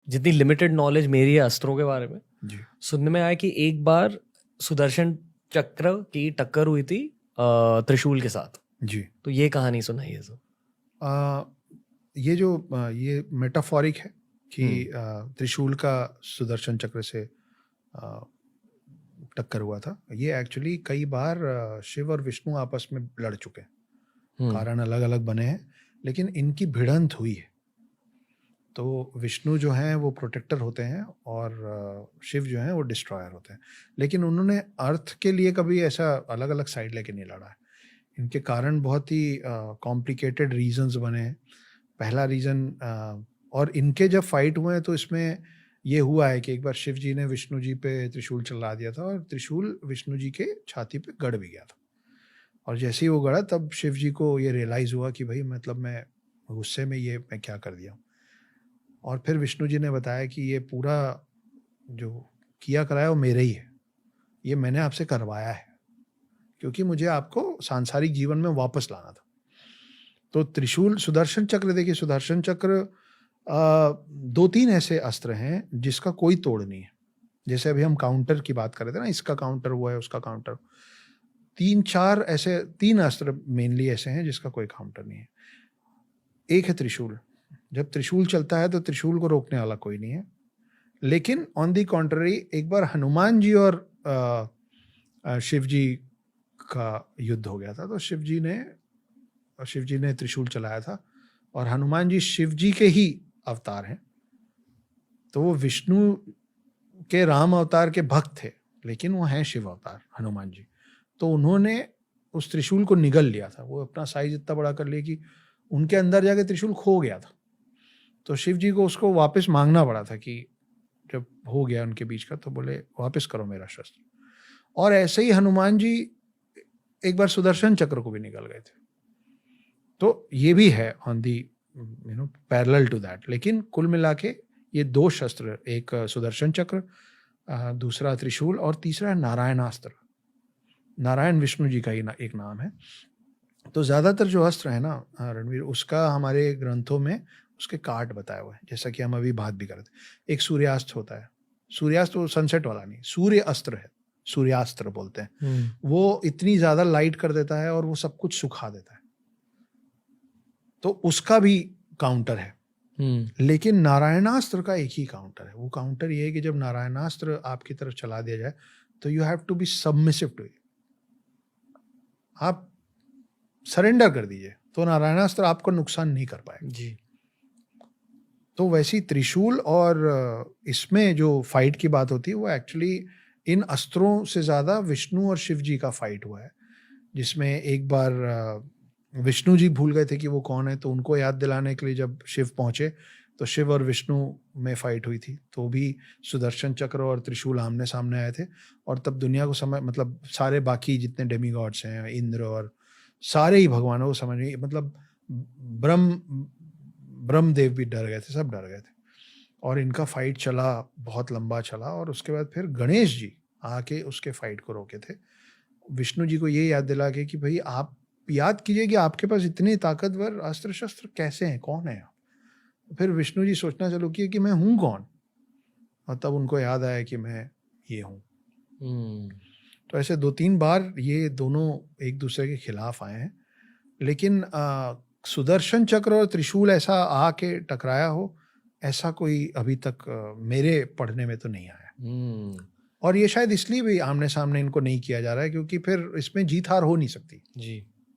जितनी limited knowledge मेरी है अस्त्रों के बारे में, जी सुनने में आया कि एक बार सुदर्शन चक्र की टक्कर हुई थी त्रिशूल के साथ। जी। तो ये कहानी सुनाइए सर। आ, ये जो ये मेटाफोरिक है कि त्रिशूल का सुदर्शन चक्र से आ, टक्कर हुआ था। ये एक्चुअली कई बार शिव और विष्णु आपस में लड़ चुके हैं, कारण अलग अलग बने हैं, लेकिन इनकी भिड़ंत हुई है। तो विष्णु जो हैं वो प्रोटेक्टर होते हैं और शिव जो हैं वो डिस्ट्रॉयर होते हैं, लेकिन उन्होंने अर्थ के लिए कभी ऐसा अलग अलग साइड लेके नहीं लड़ा है। इनके कारण बहुत ही कॉम्प्लिकेटेड रीजंस बने हैं। पहला रीज़न, और इनके जब फाइट हुए हैं तो इसमें ये हुआ है कि एक बार शिव जी ने विष्णु जी पे त्रिशूल चला दिया था और त्रिशूल विष्णु जी के छाती पे गड़ भी गया था। और जैसे ही वो गड़ा तब शिव जी को ये रियलाइज़ हुआ कि भाई मतलब मैं गुस्से में ये मैं क्या कर दिया। और फिर विष्णु जी ने बताया कि ये पूरा जो किया कराया वो मेरे ही है, ये मैंने आपसे करवाया है क्योंकि मुझे आपको सांसारिक जीवन में वापस लाना था। तो त्रिशूल, सुदर्शन चक्र, देखिए सुदर्शन चक्र 2-3 ऐसे अस्त्र हैं जिसका कोई तोड़ नहीं है। जैसे अभी हम काउंटर की बात कर रहे थे ना, इसका काउंटर वो है, उसका काउंटर। 3-4 ऐसे 3 अस्त्र मेनली ऐसे हैं जिसका कोई काउंटर नहीं है। एक है त्रिशूल। जब त्रिशूल चलता है तो त्रिशूल को रोकने वाला कोई नहीं है। लेकिन ऑन दी कॉन्ट्ररी एक बार हनुमान जी और शिव जी का युद्ध हो गया था। तो शिव जी ने त्रिशूल चलाया था और हनुमान जी शिव जी के ही अवतार हैं। तो वो विष्णु के राम अवतार के भक्त थे, लेकिन वो हैं शिव अवतार हनुमान जी। तो उन्होंने उस त्रिशूल को निगल लिया था। वो अपना साइज इतना बड़ा कर लिया कि उनके अंदर जाके त्रिशूल खो गया था। तो शिव जी को उसको वापस मांगना पड़ा था कि जब हो गया उनके बीच का, तो बोले वापस करो मेरा शस्त्र। और ऐसे ही हनुमान जी एक बार सुदर्शन चक्र को भी निकल गए थे। तो ये भी है on the parallel to that. लेकिन कुल मिला के ये 2 शस्त्र, एक सुदर्शन चक्र, दूसरा त्रिशूल और तीसरा है नारायणास्त्र। नारायण विष्णु जी का ही एक नाम है। तो ज़्यादातर जो अस्त्र है ना रणवीर, उसका हमारे ग्रंथों में उसके काट बताए हुए हैं, जैसा कि हम अभी बात भी कर रहे थे। एक सूर्यास्त्र होता है। सूर्यास्त्र वो सनसेट वाला नहीं, सूर्य अस्त्र है, सूर्यास्त्र बोलते हैं। वो इतनी ज़्यादा लाइट कर देता है और वो सब कुछ सुखा देता है, तो उसका भी काउंटर है। लेकिन नारायणास्त्र का एक ही काउंटर है। वो काउंटर ये है कि जब नारायणास्त्र आपकी तरफ चला दिया जाए तो you have to be submissive to it. आप सरेंडर कर दीजिए तो नारायणास्त्र आपको नुकसान नहीं कर पाएगा जी। तो वैसी त्रिशूल और इसमें जो फाइट की बात होती है वो एक्चुअली इन अस्त्रों से ज़्यादा विष्णु और शिव जी का फाइट हुआ है, जिसमें एक बार विष्णु जी भूल गए थे कि वो कौन है, तो उनको याद दिलाने के लिए जब शिव पहुंचे तो शिव और विष्णु में फाइट हुई थी। तो भी सुदर्शन चक्र और त्रिशूल आमने सामने आए थे। और तब दुनिया को समझ, मतलब सारे बाकी जितने डेमीगॉड्स हैं, इंद्र और सारे ही भगवानों को समझ में, मतलब ब्रह्मदेव भी डर गए थे, सब डर गए थे। और इनका फाइट चला, बहुत लंबा चला, और उसके बाद फिर गणेश जी आके उसके फाइट को रोके थे। विष्णु जी को ये याद दिला के कि भाई आप याद कीजिए कि आपके पास इतने ताकतवर अस्त्र शस्त्र कैसे हैं, कौन है आप। फिर विष्णु जी सोचना चालू किए कि मैं हूं कौन, और तब उनको याद आया कि मैं ये हूं। तो ऐसे 2-3 बार ये दोनों एक दूसरे के खिलाफ आए हैं। लेकिन सुदर्शन चक्र और त्रिशूल ऐसा आके टकराया हो, ऐसा कोई अभी तक मेरे पढ़ने में तो नहीं आया। और ये शायद इसलिए भी आमने सामने इनको नहीं किया जा रहा है क्योंकि फिर इसमें जीत हार हो नहीं सकती। जी।